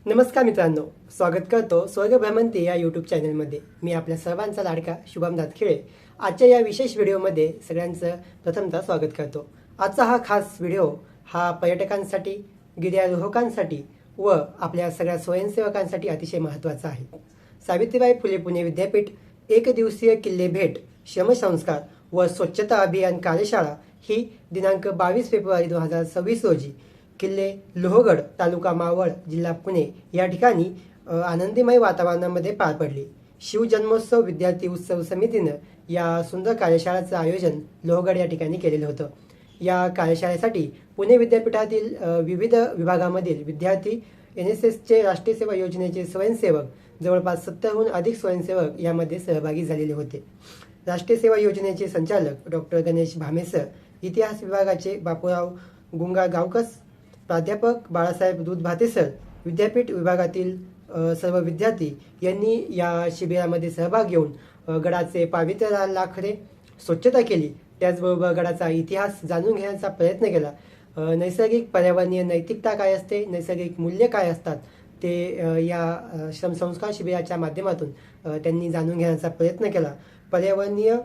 नमस्कार मित्रांनो, स्वागत करतो स्वर्ग भ्रमंती या यूट्यूब चॅनलमध्ये. मी आपल्या सर्वांचा लाडका शुभम दातखिळे. आजच्या या विशेष व्हिडिओमध्ये सगळ्यांचं प्रथमतः स्वागत करतो. आजचा हा खास व्हिडिओ हा पर्यटकांसाठी, गिर्यारोहकांसाठी व आपल्या सगळ्या स्वयंसेवकांसाठी अतिशय महत्त्वाचा आहे. सावित्रीबाई फुले पुणे विद्यापीठ एकदिवसीय किल्ले भेट, श्रमसंस्कार व स्वच्छता अभियान कार्यशाळा ही दिनांक 22 फेब्रुवारी 2026 रोजी किल्ले लोहगड, तालुका मावळ, जिल्हा पुणे या ठिकाणी आनंदमय वातावरणामध्ये पार पडली. शिवजन्मोत्सव विद्यार्थी उत्सव समितीनं या सुंदर कार्यशाळेचं आयोजन लोहगड या ठिकाणी केलेलं होतं. या कार्यशाळेसाठी पुणे विद्यापीठातील विविध विभागामधील विद्यार्थी, NSSचे राष्ट्रीय सेवा योजनेचे स्वयंसेवक, जवळपास 70हून अधिक स्वयंसेवक यामध्ये सहभागी झालेले होते. राष्ट्रीय सेवा योजनेचे संचालक डॉक्टर गणेश भामेसर, इतिहास विभागाचे बापूराव गुंगागावकस, प्राध्यापक बाळासाहेब दूधभाते सर, विद्यापीठ विभागातील सर्व विद्यार्थी यांनी या शिबिरामध्ये सहभाग घेऊन गडाचे पावित्र्य राखले, स्वच्छता केली. त्याचबरोबर गडाचा इतिहास जाणून घेण्याचा प्रयत्न केला. नैसर्गिक पर्यावरणीय नैतिकता काय असते, नैसर्गिक मूल्य काय असतात ते या श्रमसंस्कार शिबिराच्या माध्यमातून त्यांनी जाणून घेण्याचा प्रयत्न केला. पर्यावरणीय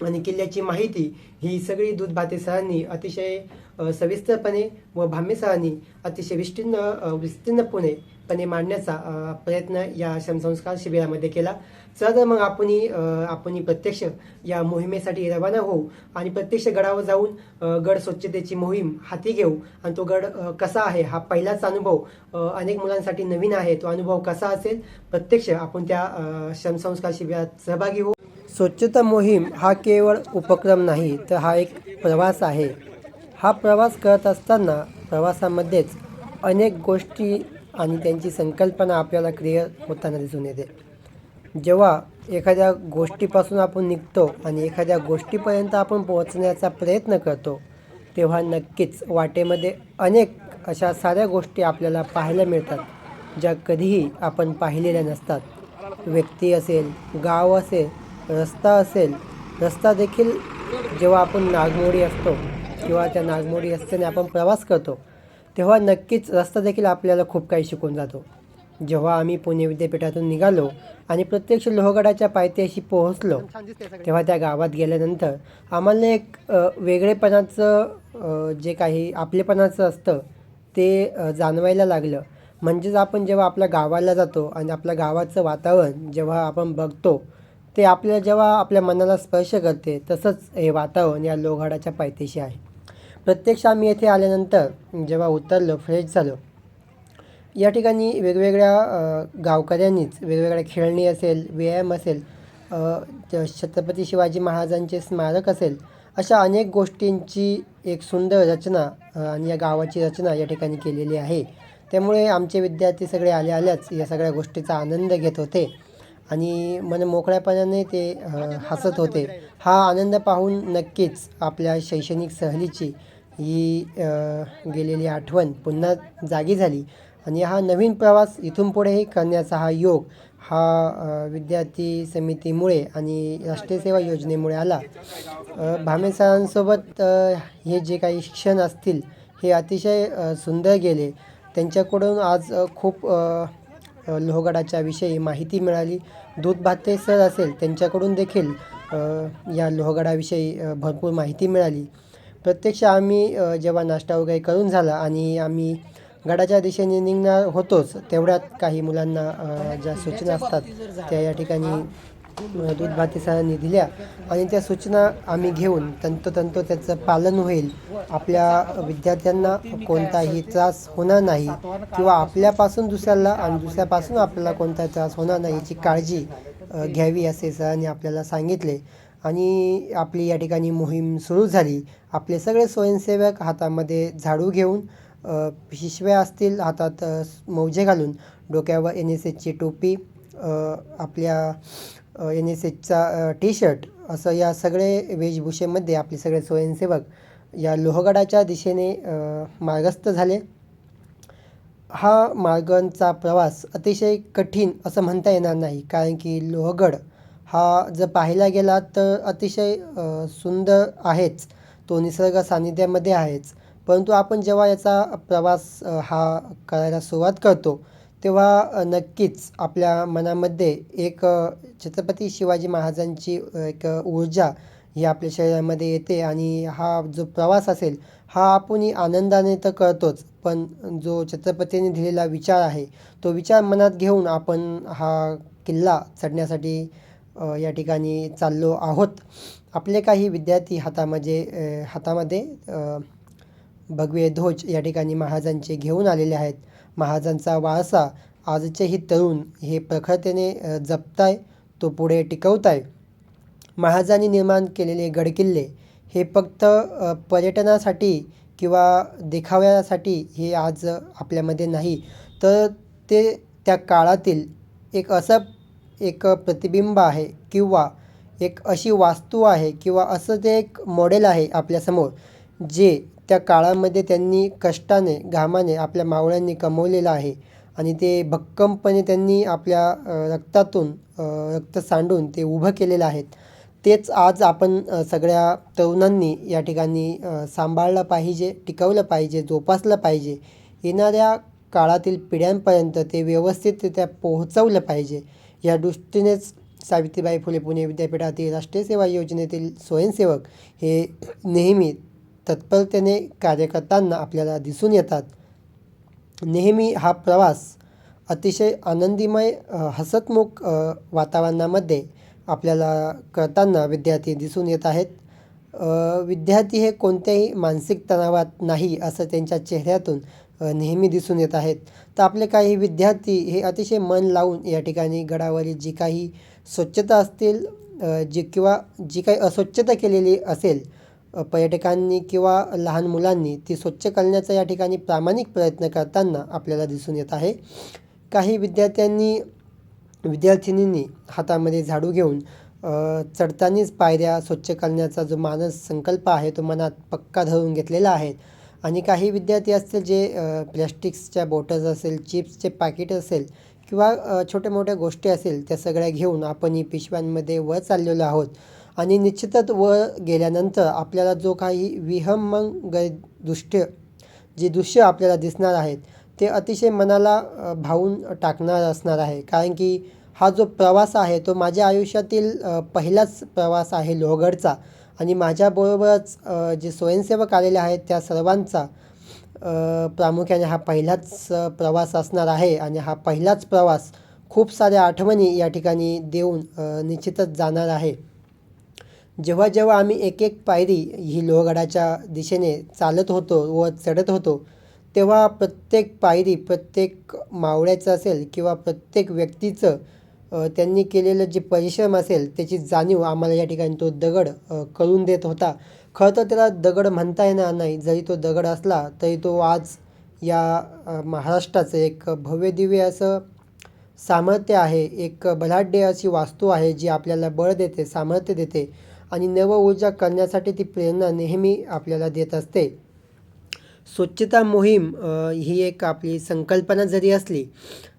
आणि किल्ल्याची माहिती ही सगळी दूधभाते सरांनी अतिशय सविस्तरपणे व भाम्ये सरांनी अतिशय विस्तीर्णपणे मांडण्याचा प्रयत्न या श्रमसंस्कार शिबिरामध्ये केला. तर मग आपण प्रत्यक्ष या मोहिमेसाठी रवाना होऊ आणि प्रत्यक्ष गडावर जाऊन गड स्वच्छतेची मोहीम हाती घेऊ. आणि तो गड कसा आहे हा पहिलाच अनुभव, अनेक मुलांसाठी नवीन आहे. तो अनुभव कसा असेल, प्रत्यक्ष आपण त्या श्रमसंस्कार शिबिरात सहभागी होऊ. स्वच्छता मोहीम हा केवळ उपक्रम नाही, तर हा एक प्रवास आहे. हा प्रवास करत असताना प्रवासामध्येच अनेक गोष्टी आणि त्यांची संकल्पना आपल्याला क्लिअर होताना दिसून येते. जेव्हा एखाद्या गोष्टीपासून आपण निघतो आणि एखाद्या गोष्टीपर्यंत आपण पोहोचण्याचा प्रयत्न करतो, तेव्हा नक्कीच वाटेमध्ये अनेक अशा साऱ्या गोष्टी आपल्याला पाहायला मिळतात, ज्या कधीही आपण पाहिलेल्या नसतात. व्यक्ती असेल, गाव असेल, रस्ता असेल. रस्ता देखील जेव्हा आपण नागमोडी असतो किंवा त्या नागमोडी रस्त्याने आपण प्रवास करतो, तेव्हा नक्कीच रस्ता देखील आपल्याला खूप काही शिकून जातो. जेव्हा आम्ही पुणे विद्यापीठातून निघालो आणि प्रत्यक्ष लोहगडाच्या पायथ्याशी पोहोचलो, तेव्हा त्या गावात गेल्यानंतर आम्हाला एक वेगळेपणाचं जे काही आपलेपणाचं असतं ते जाणवायला लागलं. म्हणजेच आपण जेव्हा आपल्या गावाला जातो आणि आपल्या गावाचं वातावरण जेव्हा आपण बघतो, ते आपल्याला जेव्हा आपल्या मनाला स्पर्श करते, तसंच हे वातावरण या लोहगडाच्या पायथ्याशी आहे. प्रत्यक्ष आम्ही येथे आल्यानंतर जेव्हा उतरलो, फ्रेश झालो, या ठिकाणी वेगवेगळ्या गावकऱ्यांनीच वेगवेगळ्या खेळणी असेल, व्यायाम असेल, छत्रपती शिवाजी महाराजांचे स्मारक असेल, अशा अनेक गोष्टींची एक सुंदर रचना आणि या गावाची रचना या ठिकाणी केलेली आहे. त्यामुळे आमचे विद्यार्थी सगळे आल्याच या सगळ्या गोष्टीचा आनंद घेत होते आणि मन मोकळ्यापणाने ते हसत होते. हा आनंद पाहून नक्कीच आपल्या शैक्षणिक सहलीची ही गेलेली आठवण पुन्हा जागी झाली आणि हा नवीन प्रवास इथून पुढेही करण्याचा हा योग हा विद्यार्थी समितीमुळे आणि राष्ट्रीय सेवा योजनेमुळे आला. भामे सरांसोबत हे जे काही क्षण असतील हे अतिशय सुंदर गेले. त्यांच्याकडून आज खूप लोहगडाच्या विषयी माहिती मिळाली. दूधभाते सर असेल, त्यांच्याकडून देखील या लोहगडाविषयी भरपूर माहिती मिळाली. प्रत्यक्ष आम्ही जेव्हा नाश्ता वगैरे करून झाला आणि आम्ही गडाच्या दिशेने निघणार होतोच, तेवढ्यात काही मुलांना ज्या सूचना असतात त्या या ठिकाणी दूधभाते सरांनी दिल्या आणि त्या सूचना आम्ही घेऊन तंतोतंत त्याचं पालन होईल, आपल्या विद्यार्थ्यांना कोणताही त्रास होणार नाही किंवा आपल्यापासून दुसऱ्याला आणि दुसऱ्यापासून आपल्याला कोणताही त्रास होणार नाही याची काळजी घ्यावी असे सरांनी आपल्याला सांगितले. आणि आपली या ठिकाणी मोहीम सुरू झाली. आपले सगळे स्वयंसेवक हातामध्ये झाडू घेऊन, पिशव्या असतील, हातात मोजे घालून, डोक्यावर NSSची टोपी, आपल्या NSSचा टी-शर्ट, असं या सगळे वेशभूषेमध्ये आपले सगळे स्वयंसेवक या लोहगडाच्या दिशेने मार्गस्थ झाले. हा मार्गांचा प्रवास अतिशय कठीण असं म्हणता येणार नाही, कारण की लोहगड हा जर पाहायला गेला तर अतिशय सुंदर आहेच, तो निसर्ग सानिध्यामध्ये आहेच. परंतु आपण जेव्हा याचा प्रवास हा करायला सुरुवात करतो, तेव्हा नक्कीच आपल्या मनामध्ये एक छत्रपती शिवाजी महाराजांची एक ऊर्जा ही आपल्या शरीरामध्ये येते आणि हा जो प्रवास असेल हा आपणही आनंदाने तर करतोच, पण जो छत्रपतींनी दिलेला विचार आहे, तो विचार मनात घेऊन आपण हा किल्ला चढण्यासाठी या ठिकाणी चाललो आहोत. आपले काही विद्यार्थी हातामध्ये भगवे ध्वज या ठिकाणी महाराजांचे घेऊन आलेले आहेत. महाराजांचा वारसा आजचेही तरुण हे प्रखरतेने जपताय, तो पुढे टिकवताय. महाराजांनी निर्माण केलेले गडकिल्ले हे फक्त पर्यटनासाठी किंवा देखाव्यासाठी हे आज आपल्यामध्ये नाही, तर ते त्या काळातील एक प्रतिबिंब आहे किंवा एक अशी वास्तू आहे किंवा असं ते एक मॉडेल आहे आपल्यासमोर, जे त्या काळामध्ये त्यांनी कष्टाने, घामाने आपल्या मावळ्यांनी कमवलेलं आहे आणि ते भक्कमपणे त्यांनी आपल्या रक्तातून रक्त सांडून ते उभं केलेलं आहे. तेच आज आपण सगळ्या तरुणांनी या ठिकाणी सांभाळलं पाहिजे, टिकवलं पाहिजे, जोपासलं पाहिजे. येणाऱ्या काळातील पिढ्यांपर्यंत ते व्यवस्थितरित्या पोहोचवलं पाहिजे. या दृष्टीनेच सावित्रीबाई फुले पुणे विद्यापीठातील राष्ट्रीय सेवा योजनेतील स्वयंसेवक हे नेहमी तत्परतेने कार्य करताना आपल्याला दिसून येतात. नेहमी हा प्रवास अतिशय आनंदीमय हसतमुख वातावरणामध्ये आपल्याला करताना विद्यार्थी दिसून येत आहेत. विद्यार्थी हे कोणत्याही मानसिक तणावात नाही असं त्यांच्या चेहऱ्यातून नेहमी दिसून येत आहेत. तर आपले काही विद्यार्थी हे अतिशय मन लावून या ठिकाणी गडावरील जी काही स्वच्छता असतील जी काही अस्वच्छता केलेली असेल पर्यटकांनी किंवा लहान मुलांनी, ती स्वच्छ करण्याचा या ठिकाणी प्रामाणिक प्रयत्न करताना आपल्याला दिसून येत आहे. काही विद्यार्थिनींनी हातामध्ये झाडू घेऊन चढतानाच पायऱ्या स्वच्छ करण्याचा जो मानस संकल्प आहे तो मनात पक्का धरून घेतलेला आहे. आणि काही विद्यार्थी असतील जे प्लॅस्टिक्सच्या बॉटल्स असेल, चिप्सचे पॅकेट असेल किंवा छोट्या मोठ्या गोष्टी असेल, त्या सगळ्या घेऊन आपण ही पिशव्यांमध्ये वर चाललेलो आहोत. आणि निश्चितच वर गेल्यानंतर आपल्याला जो काही विहंगम दृश्य आपल्याला दिसणार आहेत, ते अतिशय मनाला भावून टाकणार असणार आहे. कारण की हा जो प्रवास आहे तो माझ्या आयुष्यातील पहिलाच प्रवास आहे लोहगडचा आणि माझ्याबरोबरच जे स्वयंसेवक आलेले आहेत त्या सर्वांचा प्रामुख्याने हा पहिलाच प्रवास असणार आहे आणि हा पहिलाच प्रवास खूप साऱ्या आठवणी या ठिकाणी देऊन निश्चितच जाणार आहे. जेव्हा जेव्हा आम्ही एक एक पायरी ही लोहगडाच्या दिशेने चालत होतो व चढत होतो, तेव्हा प्रत्येक पायरी प्रत्येक मावळ्याचं असेल किंवा प्रत्येक व्यक्तीचं त्यांनी केलेलं जे परिश्रम असेल त्याची जाणीव आम्हाला या ठिकाणी तो दगड करून देत होता. खरं तर त्याला दगड म्हणता येणार नाही. जरी तो दगड असला तरी तो आज या महाराष्ट्राचं एक भव्यदिव्य असं सामर्थ्य आहे, एक बलाढ्य अशी वास्तू आहे जी आपल्याला बळ देते, सामर्थ्य देते आणि नवऊर्जा करण्यासाठी ती प्रेरणा नेहमी आपल्याला देत असते. स्वच्छता मोहीम ही एक आपली संकल्पना जरी असली,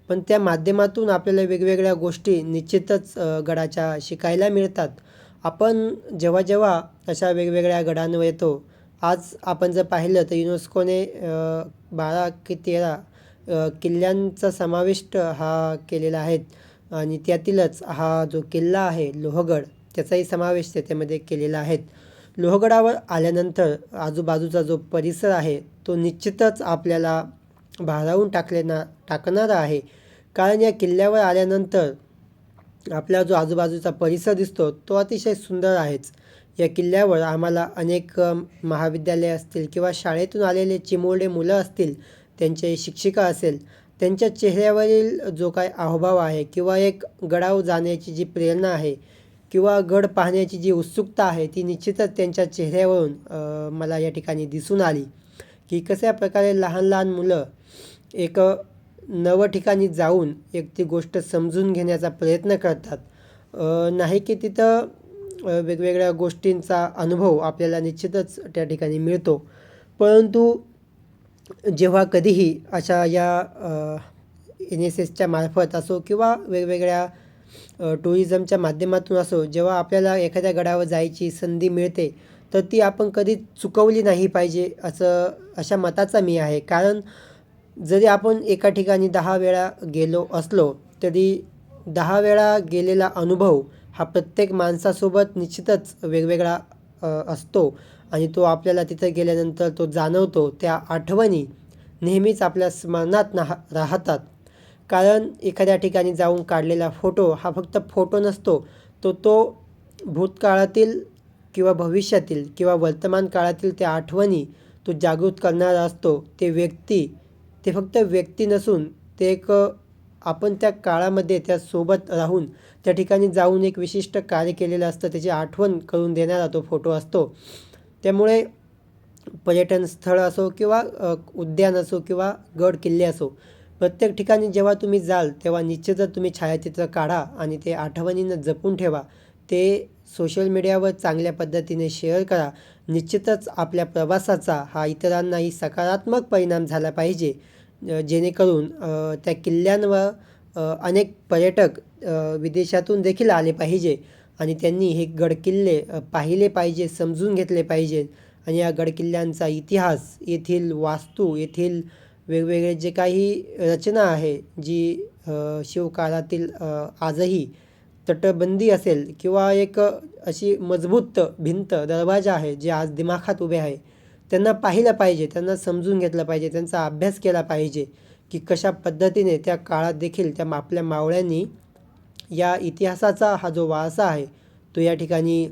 पण त्या माध्यमातून आपल्याला वेगवेगळ्या गोष्टी निश्चितच गडाच्या शिकायला मिळतात. आपण जेव्हा जेव्हा अशा वेगवेगळ्या गडांवर येतो, आज आपण जर पाहिलं तर युनेस्कोने 12 की 13 किल्ल्यांचा समाविष्ट हा केलेला आहे आणि त्यातीलच हा जो किल्ला आहे लोहगड, त्याचाही समावेश त्याच्यामध्ये केलेला आहे. लोहगडावर आल्यानंतर आजूबाजूचा जो परिसर आहे तो निश्चितच आपल्याला भारावून टाकणारा आहे. कारण या किल्ल्यावर आल्यानंतर आपला जो आजूबाजूचा परिसर दिसतो तो अतिशय सुंदर आहेच. या किल्ल्यावर आम्हाला अनेक महाविद्यालय असतील किंवा शाळेतून आलेले चिमुरडे मुलं असतील, त्यांचे शिक्षिका असेल, त्यांच्या चेहऱ्यावरील जो काय हावभाव आहे किंवा एक गडावर जाण्याची जी प्रेरणा आहे किंवा गड पाहण्याची जी उत्सुकता आहे, ती निश्चितच त्यांच्या चेहऱ्यावरून मला या ठिकाणी दिसून आली. की कशा प्रकारे लहान लहान मुलं एक नवं ठिकाणी जाऊन एक ती गोष्ट समजून घेण्याचा प्रयत्न करतात. नाही की तिथं वेगवेगळ्या गोष्टींचा अनुभव आपल्याला निश्चितच त्या ठिकाणी मिळतो. परंतु जेव्हा कधीही अशा या NSSच्या मार्फत असो किंवा वेगवेगळ्या टुरिझमच्या माध्यमातून असो, जेव्हा आपल्याला एखाद्या गडावर जायची संधी मिळते, तर ती आपण कधी चुकवली नाही पाहिजे अशा मताचा मी आहे. कारण जरी आपण एका ठिकाणी 10 वेळा गेलो असलो तरी 10 वेळा गेलेला अनुभव हा प्रत्येक माणसासोबत निश्चितच वेगवेगळा असतो आणि तो आपल्याला तिथं गेल्यानंतर तो जाणवतो. त्या आठवणी नेहमीच आपल्या स्मरणात राहतात. कारण एखाद्या ठिकाणी जाऊन काढलेला फोटो हा फक्त फोटो नसतो. तो भूतकाळातील किंवा भविष्यातील किंवा वर्तमान काळातील त्या आठवणी तो जागृत करणारा असतो. ते फक्त व्यक्ती नसून ते एक आपण त्या काळामध्ये त्यासोबत राहून त्या ठिकाणी जाऊन एक विशिष्ट कार्य केलेलं असतं त्याची आठवण करून देणारा तो फोटो असतो. त्यामुळे पर्यटन स्थळ असो किंवा उद्यान असो किंवा गड किल्ले असो, प्रत्येक ठिकाणी जेव्हा तुम्ही जाल तेव्हा निश्चितच तुम्ही छायाचित्र काढा आणि ते आठवणीनं जपून ठेवा. ते सोशल मीडियावर चांगल्या पद्धतीने शेअर करा. निश्चितच आपल्या प्रवासाचा हा इतरांनाही सकारात्मक परिणाम झाला पाहिजे. जेणेकरून त्या किल्ल्यांवर अनेक पर्यटक विदेशातून देखील आले पाहिजे आणि त्यांनी हे गडकिल्ले पाहिले पाहिजे, समजून घेतले पाहिजे आणि या गडकिल्ल्यांचा इतिहास, येथील वास्तू, येथील वेगवेगळे जे काही रचना आहे, जी शिवकाळातील आजही तटबंदी असेल किंवा एक अशी मजबूत भिंत, दरवाजा आहे, जे आज दिमाखात उभे आहे. त्यांना पाहिलं पाहिजे, त्यांना समजून घेतलं पाहिजे, त्यांचा अभ्यास केला पाहिजे, की कशा पद्धतीने त्या काळात देखील आपल्या मावळ्यांनी या इतिहासाचा हा जो वारसा आहे, तो या ठिकाणी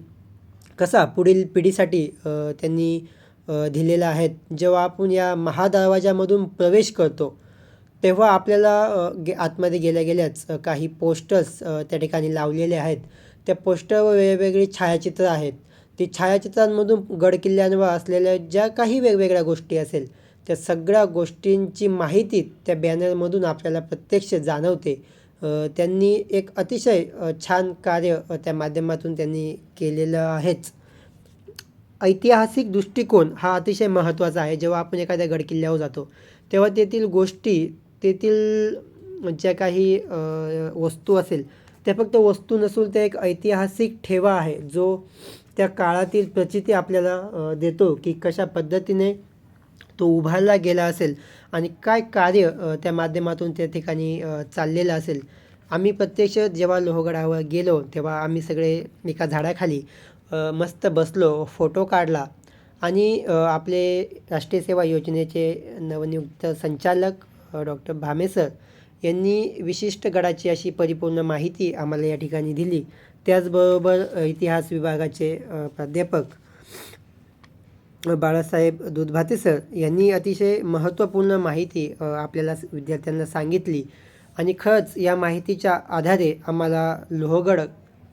कसा पुढील पिढीसाठी त्यांनी दिलेला आहे. जेव्हा आपण या महादरवाजामधून प्रवेश करतो, तेव्हा आपल्याला आतमध्ये गेल्याच काही पोस्टर्स त्या ठिकाणी लावलेले आहेत. त्या पोस्टरवर वेगवेगळी छायाचित्रं आहेत. ती छायाचित्रांमधून गडकिल्ल्यांवर असलेल्या ज्या काही वेगवेगळ्या गोष्टी असेल, त्या सगळ्या गोष्टींची माहिती त्या बॅनरमधून आपल्याला प्रत्यक्ष जाणवते. त्यांनी एक अतिशय छान कार्य त्या माध्यमातून त्यांनी केलेलं आहेच. ऐतिहासिक दृष्टिकोन हा अतिशय महत्त्वाचा आहे. जेव्हा आपण एखाद्या गडकिल्ल्यावर जातो, तेव्हा तेथील गोष्टी, तेथील ज्या काही वस्तू असेल, त्या फक्त वस्तू नसून त्या एक ऐतिहासिक ठेवा आहे, जो त्या काळातील प्रचिती आपल्याला देतो, की कशा पद्धतीने तो उभारला गेला असेल आणि काय कार्य त्या माध्यमातून त्या ठिकाणी चाललेलं असेल. आम्ही प्रत्यक्ष जेव्हा लोहगडावर गेलो, तेव्हा आम्ही सगळे एका झाडाखाली मस्त बसलो, फोटो काढला आणि आपले राष्ट्रीय सेवा योजनेचे नवनियुक्त संचालक डॉक्टर भामे सर यांनी विशिष्ट गडाची अशी परिपूर्ण माहिती आम्हाला या ठिकाणी दिली. त्याचबरोबर इतिहास विभागाचे प्राध्यापक बाळासाहेब दुधभाते सर यांनी अतिशय महत्त्वपूर्ण माहिती आपल्याला विद्यार्थ्यांना सांगितली आणि खरंच या माहितीच्या आधारे आम्हाला लोहगड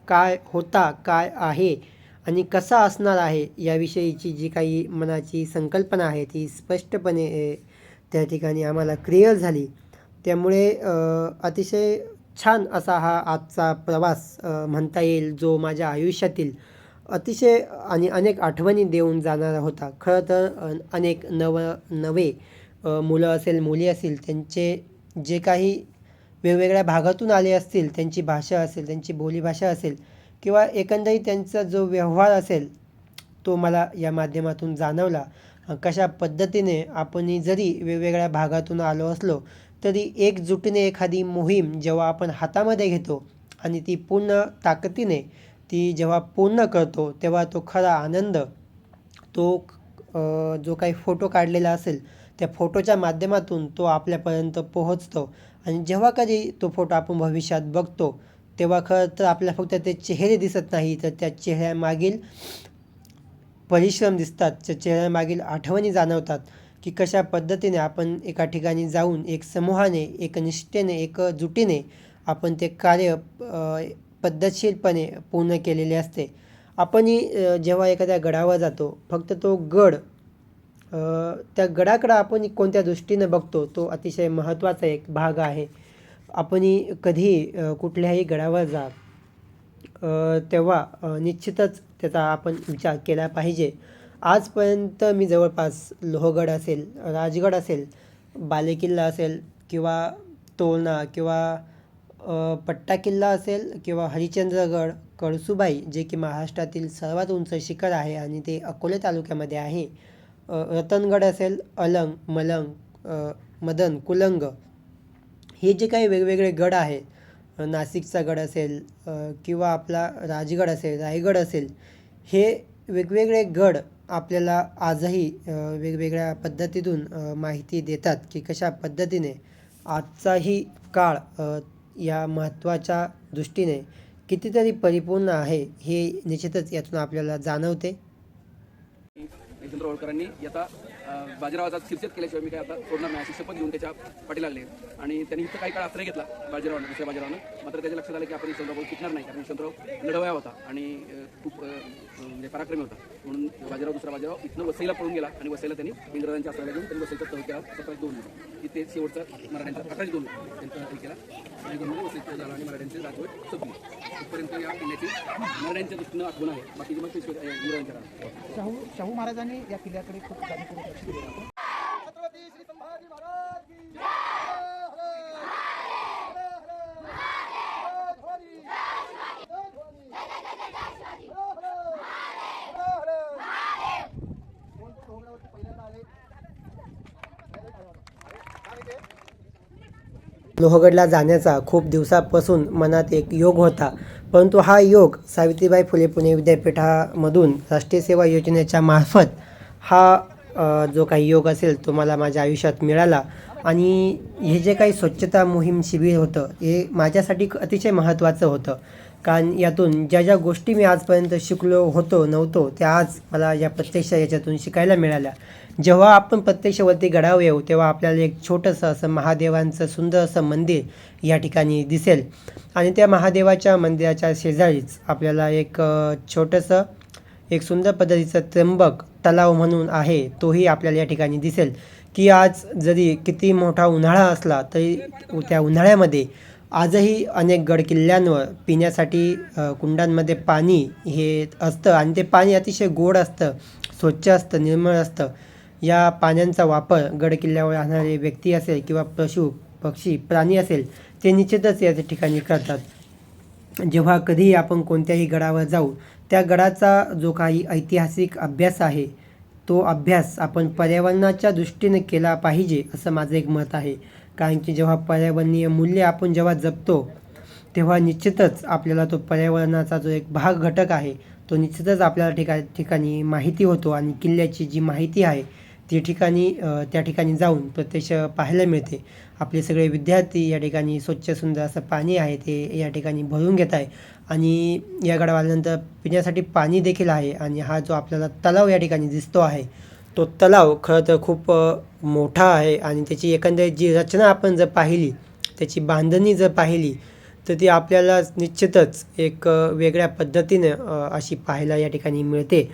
काय होता, काय आहे आणि कसा असणार आहे याविषयीची जी काही मनाची संकल्पना आहे ती स्पष्टपणे त्या ठिकाणी आम्हाला क्लिअर झाली. त्यामुळे अतिशय छान असा हा आजचा प्रवास म्हणता येईल, जो माझ्या आयुष्यातील अतिशय आणि अनेक आठवणी देऊन जाणारा होता. खरं तर अनेक नवे मुलं असेल, मुली असतील, त्यांचे जे काही वेगवेगळ्या भागातून आले असतील, त्यांची भाषा असेल, त्यांची बोलीभाषा असेल किंवा एकंदरीत त्यांचा जो व्यवहार असेल, तो मला या माध्यमातून जाणवला. कशा पद्धतीने आपण जरी वेगवेगळ्या भागातून आलो असलो, तरी एकजुटीने एखादी मोहीम जेव्हा आपण हातामध्ये घेतो आणि ती पूर्ण ताकदीने ती जेव्हा पूर्ण करतो, तेव्हा तो खरा आनंद, तो जो काही फोटो काढलेला असेल, त्या फोटोच्या माध्यमातून तो आपल्यापर्यंत पोहोचतो आणि जेव्हा कधी तो फोटो आपण भविष्यात बघतो, तेव्हा खरं तर आपल्याला फक्त ते चेहरे दिसत नाही, तर त्या चेहऱ्यामागील परिश्रम दिसतात, त्या चेहऱ्यामागील आठवणी जाणवतात, की कशा पद्धतीने आपण एका ठिकाणी जाऊन एक समूहाने, एक निष्ठेने, एकजुटीने आपण ते कार्य पद्धतशीरपणे पूर्ण केलेले असते. आपणही जेव्हा एखाद्या गडावर जातो, फक्त तो गड, त्या गडाकडं आपण कोणत्या दृष्टीनं बघतो, तो अतिशय महत्त्वाचा एक भाग आहे. आपणही कधी कुठल्याही गडावर जा, तेव्हा निश्चितच त्याचा आपण विचार केला पाहिजे. आजपर्यंत मी जवळपास लोहगड असेल, राजगड असेल, बालेकिल्ला असेल किंवा तोरणा किंवा पट्टा किल्ला असेल किंवा हरिश्चंद्रगड, कळसूबाई, जे की महाराष्ट्रातील सर्वात उंच शिखर आहे आणि ते अकोले तालुक्यामध्ये आहे, रतनगड असेल, अलंग, मलंग, मदन, कुलंग हे जे काही वेगवेगळे गड आहेत, नाशिकचा गड असेल किंवा आपला राजगड असेल, रायगड असेल, हे वेगवेगळे गड आपल्याला आजही वेगवेगळ्या पद्धतीतून माहिती देतात की कशा पद्धतीने आजचाही काळ या महत्त्वाच्या दृष्टीने कितीतरी परिपूर्ण आहे हे निश्चितच यातून आपल्याला जाणवते. यशवंतराव होळकरांनी आता बाजीरावाचा शिरछेद केल्याशिवाय मी काय आता सोडणार नाही अशी शपथ घेऊन त्याच्या पाठी लागले. आणि त्यांनी इथं काही काळ आश्रय घेतला बाजीरावानं, दुसऱ्या बाजीरावानं. मात्र त्याच्या लक्षात आलं की आपण यशवंतराव शिकणार नाही, कारण यशवंतराव लढवया होता आणि खूप म्हणजे पराक्रमी होता. म्हणून बाजीराव, दुसरा बाजीराव इथनं वसईला पळून गेला आणि वसईला त्यांनी इंग्रजांच्या आश्रयाला घेऊन त्यांनी वसईचा तह केला 1702 इथे शेवटचा मराठ्यांचा 1802 त्यांचा तह केला आणि दोन वसईचा झाला आणि मराठ्यांचे राजवट संपली. इथपर्यंत या किल्ल्याची मराठ्यांच्या दृष्टीनं आठवण आहे. बाकीची मग इंग्रजांच्या राहतात. शाहू महाराजांनी या किल्ल्याकडे खूप जाणीवपूर्वक लक्ष दिलं होतं. छत्रपती श्री संभाजी महाराज की जय. लोहगडला जाण्याचा खूप दिवसापासून मनात एक योग होता, परंतु हा योग सावित्रीबाई फुले पुणे विद्यापीठामधून राष्ट्रीय सेवा योजनेच्या मार्फत हा जो काही योग असेल तो मला माझ्या आयुष्यात मिळाला. आणि हे जे काही स्वच्छता मोहीम शिबिर होतं हे माझ्यासाठी अतिशय महत्त्वाचं होतं, कारण यातून ज्या ज्या गोष्टी मी आजपर्यंत शिकलो नव्हतो त्या आज मला या प्रत्यक्ष याच्यातून शिकायला मिळाल्या. जेव्हा आपण प्रत्यक्षवरती गडावर येऊ तेव्हा आपल्याला एक छोटंसं असं महादेवांचं सुंदर असं मंदिर या ठिकाणी दिसेल आणि त्या महादेवाच्या मंदिराच्या शेजारीच आपल्याला एक छोटंसं एक सुंदर पद्धतीचं त्र्यंबक तलाव म्हणून आहे तोही आपल्याला या ठिकाणी दिसेल. की आज जरी किती मोठा उन्हाळा असला तरी त्या उन्हाळ्यामध्ये आजही अनेक गडकिल्ल्यांवर पिण्यासाठी कुंडांमध्ये पाणी हे असतं आणि ते पाणी अतिशय गोड असतं, स्वच्छ असतं, निर्मळ असतं. या पाण्याचा वापर गडकिल्ल्यावर राहणारे व्यक्ती असेल किंवा पशु पक्षी प्राणी असेल ते निश्चितच या ठिकाणी करतात. जेव्हा कधीही आपण कोणत्याही गडावर जाऊ त्या गडाचा जो काही ऐतिहासिक अभ्यास आहे तो अभ्यास आपण पर्यावरणाच्या दृष्टीने केला पाहिजे असं माझं एक मत आहे. कारण की जेव्हा पर्यावरणीय मूल्य आपण जेव्हा जपतो तेव्हा निश्चितच आपल्याला तो पर्यावरणाचा जो एक भाग घटक आहे तो निश्चितच आपल्याला ठिकाणी माहिती होतो आणि किल्ल्याची जी माहिती आहे ती त्या ठिकाणी जाऊन प्रत्यक्ष पाहायला मिळते. आपले सगळे विद्यार्थी या ठिकाणी स्वच्छ सुंदर असं पाणी आहे ते या ठिकाणी भरून घेत आहे आणि या गडावर आल्यानंतर पिण्यासाठी पाणी देखील आहे. आणि हा जो आपल्याला तलाव या ठिकाणी दिसतो आहे तो तलाव खरं तर खूप मोठा आहे आणि त्याची एकंदरीत जी रचना आपण जर पाहिली, त्याची बांधणी जर पाहिली तर ती आपल्याला निश्चितच एक वेगळ्या पद्धतीने अशी पाहायला या ठिकाणी मिळते.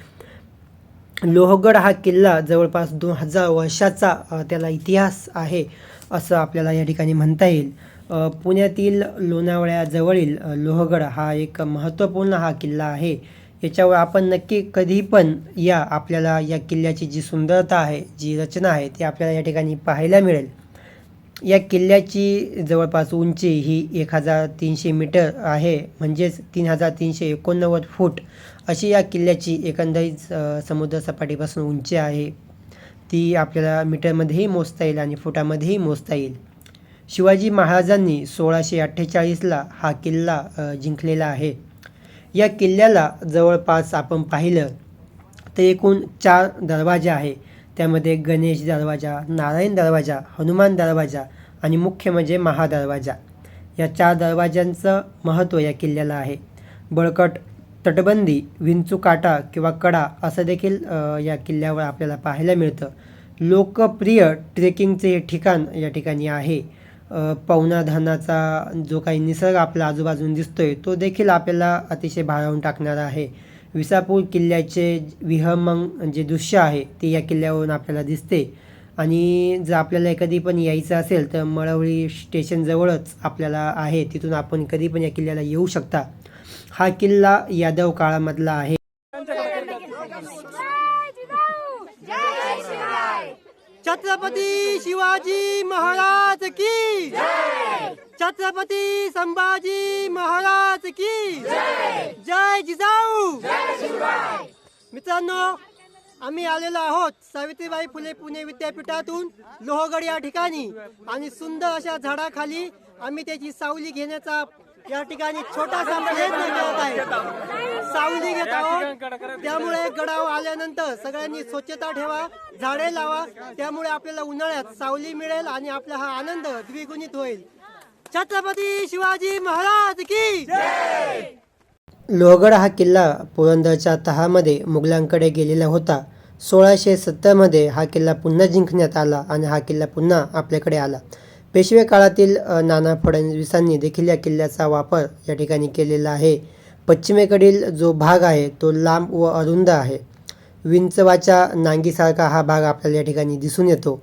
लोहगड हा किल्ला जवळपास 2000 वर्षाचा त्याला इतिहास आहे असं आपल्याला या ठिकाणी म्हणता येईल. पुण्यातील लोणावळ्याजवळील लोहगड हा एक महत्त्वपूर्ण हा किल्ला आहे. याच्यावर आपण नक्की कधी पण या आपल्याला या किल्ल्याची जी सुंदरता आहे, जी रचना आहे ती आपल्याला या ठिकाणी पाहायला मिळेल. या किल्ल्याची जवळपास उंची ही 1300 मीटर आहे, म्हणजेच 3389 फूट अशी या किल्ल्याची एकंदरीत समुद्रसपाटीपासून उंची आहे. ती आपल्याला मीटरमध्येही मोजता येईल आणि फुटामध्येही मोजता येईल. शिवाजी महाराजांनी 1648ला हा किल्ला जिंकलेला आहे. या किल्ल्याला जवळपास आपण पाहिलं तर एकूण 4 दरवाजा आहे. त्यामध्ये गणेश दरवाजा, नारायण दरवाजा, हनुमान दरवाजा आणि मुख्य म्हणजे महादरवाजा. या 4 दरवाजांचं महत्त्व या किल्ल्याला आहे. बळकट तटबंदी, विंचूकाटा किंवा कडा असं देखील या किल्ल्यावर आपल्याला पाहायला मिळतं. लोकप्रिय ट्रेकिंगचे हे ठिकाण या ठिकाणी आहे. पवना धरणाचा जो काही निसर्ग आपल्या आजूबाजून दिसतोय तो देखील आपल्याला अतिशय भारावून टाकणारा आहे. विसापूर किल्ल्याचे विहंगम जे दृश्य आहे ते या किल्ल्यावरून आपल्याला दिसते. आणि जर आपल्याला कधी पण यायचं असेल तर मळवळी स्टेशनजवळच आपल्याला आहे, तिथून आपण कधी पण या किल्ल्याला येऊ शकता. हा किल्ला यादव काळामधला आहे. छत्रपती शिवाजी महाराज की जय. छत्रपती संभाजी महाराज की जय. जय जिजाऊ. मित्रांनो, आम्ही आलेलो आहोत सावित्रीबाई फुले पुणे विद्यापीठातून लोहगड या ठिकाणी आणि सुंदर अशा झाडाखाली आम्ही त्याची सावली घेण्याचा या ठिकाणी छोटासा प्रयत्न करत आहे. सावली घेत आहोत. त्यामुळे गडावर आल्यानंतर सगळ्यांनी स्वच्छता ठेवा, झाडे लावा. त्यामुळे आपल्याला उन्हाळ्यात सावली मिळेल आणि आपला हा आनंद द्विगुणित होईल. छत्रपती शिवाजी महाराज की जय. लोहगड हा किल्ला पुरंदरच्या तहामध्ये मुघलांकडे गेलेला होता. 1670मध्ये हा किल्ला पुन्हा जिंकण्यात आला आणि हा किल्ला पुन्हा आपल्याकडे आला. पेशवे काळातील नाना फडणवीसांनी देखील या किल्ल्याचा वापर या ठिकाणी केलेला आहे. पश्चिमेकडील जो भाग आहे तो लांब व अरुंद आहे. विंचवाच्या नांगीसारखा हा भाग आपल्याला या ठिकाणी दिसून येतो.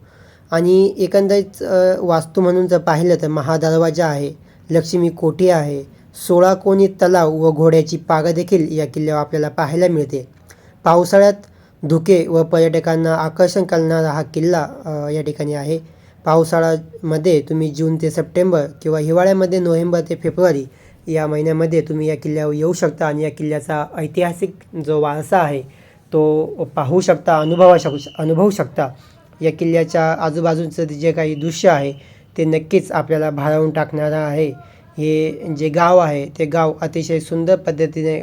आणि एकंदरीत वास्तू म्हणून जर पाहिलं तर महादरवाजा आहे, लक्ष्मी कोठी आहे, 16 कोनी तलाव व घोड्याची पाग देखील या किल्ल्यावर आपल्याला पाहायला मिळते. पावसाळ्यात धुके व पर्यटकांना आकर्षण करणारा हा किल्ला या ठिकाणी आहे. पावसाळ्यामध्ये तुम्ही जून ते सप्टेंबर किंवा हिवाळ्यामध्ये नोव्हेंबर ते फेब्रुवारी या महिन्यामध्ये तुम्ही या किल्ल्यावर येऊ शकता आणि या किल्ल्याचा ऐतिहासिक जो वारसा आहे तो पाहू शकता, अनुभवू शकता. या किल्ल्याच्या आजूबाजूचं जे काही दृश्य आहे ते नक्कीच आपल्याला भारावून टाकणारं आहे. हे जे गाव आहे ते गाव अतिशय सुंदर पद्धतीने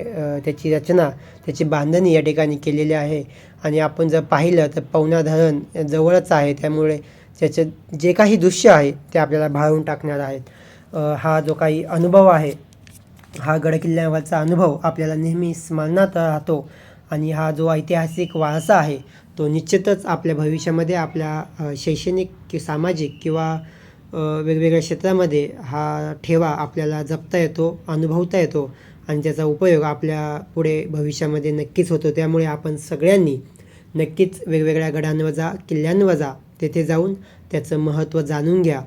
त्याची रचना, त्याची बांधणी या ठिकाणी केलेली आहे. आणि आपण जर पाहिलं तर पवना धरण जवळच आहे, त्यामुळे त्याचं जे काही दृश्य आहे ते आपल्याला भारावून टाकणार आहेत. हा जो काही अनुभव आहे, हा गडकिल्ल्यावरचा अनुभव आपल्याला नेहमी स्मरणात राहतो. आणि हा जो ऐतिहासिक वारसा आहे तो निश्चितच आपल्या भविष्यामध्ये आपल्या शैक्षणिक सामाजिक किंवा वेगवेगळ्या क्षेत्रामध्ये हा ठेवा आपल्याला जपता येतो, अनुभवता येतो आणि त्याचा उपयोग आपल्या पुढे भविष्यामध्ये नक्कीच होतो. त्यामुळे आपण सगळ्यांनी नक्कीच वेगवेगळ्या गडांवर जा, किल्ल्यांवर जा, तेथे जाऊन त्याचं महत्त्व जाणून घ्या.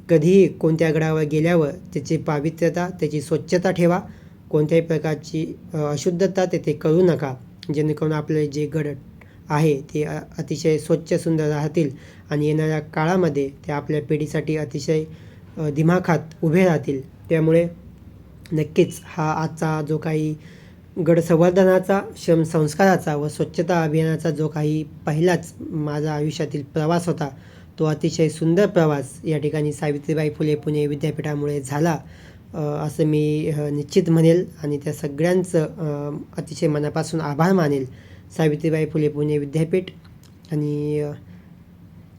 कधीही कोणत्या गडावर गेल्यावर त्याची पावित्र्यता, त्याची स्वच्छता ठेवा. कोणत्याही प्रकारची अशुद्धता तेथे करू नका, जेणेकरून आपले जे गड आहे ते अतिशय स्वच्छ सुंदर राहतील आणि येणाऱ्या काळामध्ये ते आपल्या पिढीसाठी अतिशय दिमाखात उभे राहतील. त्यामुळे नक्कीच हा आजचा जो काही गड संवर्धनाचा, संस्काराचा व स्वच्छता अभियानाचा जो काही पहिलाच माझा आयुष्यातील प्रवास होता तो अतिशय सुंदर प्रवास या ठिकाणी सावित्रीबाई फुले पुणे विद्यापीठामुळे झाला असं मी निश्चित म्हणेल. आणि त्या सगळ्यांचं अतिशय मनापासून आभार मानेल. सावित्रीबाई फुले पुणे विद्यापीठ आणि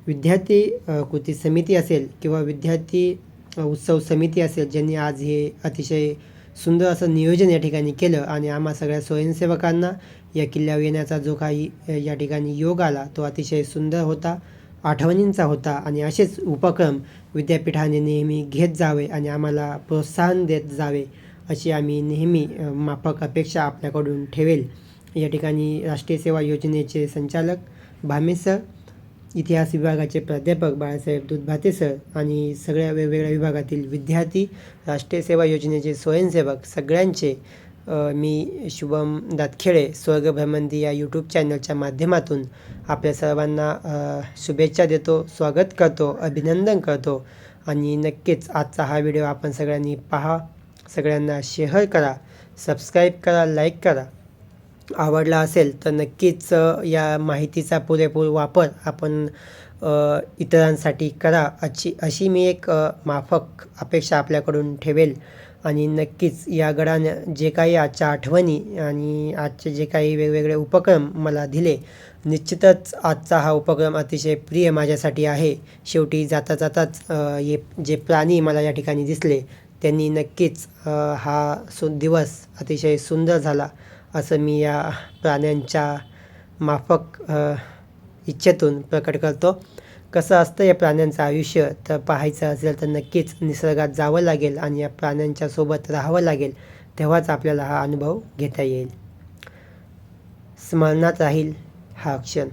विद्यार्थी कृती समिती असेल किंवा विद्यार्थी उत्सव समिती असेल, ज्यांनी आज हे अतिशय सुंदर असं नियोजन या ठिकाणी केलं आणि आम्हा सगळ्या स्वयंसेवकांना या किल्ल्यावर येण्याचा जो काही या ठिकाणी योग आला तो अतिशय सुंदर होता, आठवणींचा होता. आणि असेच उपक्रम विद्यापीठाने नेहमी घेत जावे आणि आम्हाला प्रोत्साहन देत जावे अशी आम्ही नेहमी माफक अपेक्षा आपल्याकडून ठेवेल. या ठिकाणी राष्ट्रीय सेवा योजनेचे संचालक भामे सर, इतिहास विभागाचे प्राध्यापक बाळासाहेब दुधभाते सर आणि सगळ्या वेगवेगळ्या विभागातील विद्यार्थी, राष्ट्रीय सेवा योजनेचे स्वयंसेवक सगळ्यांचे मी शुभम दातखेडे स्वर्ग भ्रमंती या यूट्यूब चॅनलच्या माध्यमातून आपल्या सर्वांना शुभेच्छा देतो, स्वागत करतो, अभिनंदन करतो. आणि नक्कीच आजचा हा व्हिडिओ आपण सगळ्यांनी पहा, सगळ्यांना शेअर करा, सबस्क्राईब करा, लाईक करा. आवडला असेल तर नक्कीच या माहितीचा पुरेपूर वापर आपण इतरांसाठी करा अशी मी एक माफक अपेक्षा आपल्याकडून ठेवेल. आणि नक्कीच या गडानं जे काही आजच्या आठवणी आणि आजचे जे काही वेगवेगळे उपक्रम मला दिले, निश्चितच आजचा हा उपक्रम अतिशय प्रिय माझ्यासाठी आहे. शेवटी जाता जाताच जे प्राणी मला या ठिकाणी दिसले त्यांनी नक्कीच हा दिवस अतिशय सुंदर झाला असं मी या प्राण्यांच्या माफक इच्छेतून प्रकट करतो. कसं असतं या प्राण्यांचं आयुष्य तर पाहायचं असेल तर नक्कीच निसर्गात जावं लागेल आणि या प्राण्यांच्या सोबत राहावं लागेल, तेव्हाच आपल्याला हा अनुभव घेता येईल. स्मरणात राहील हा क्षण.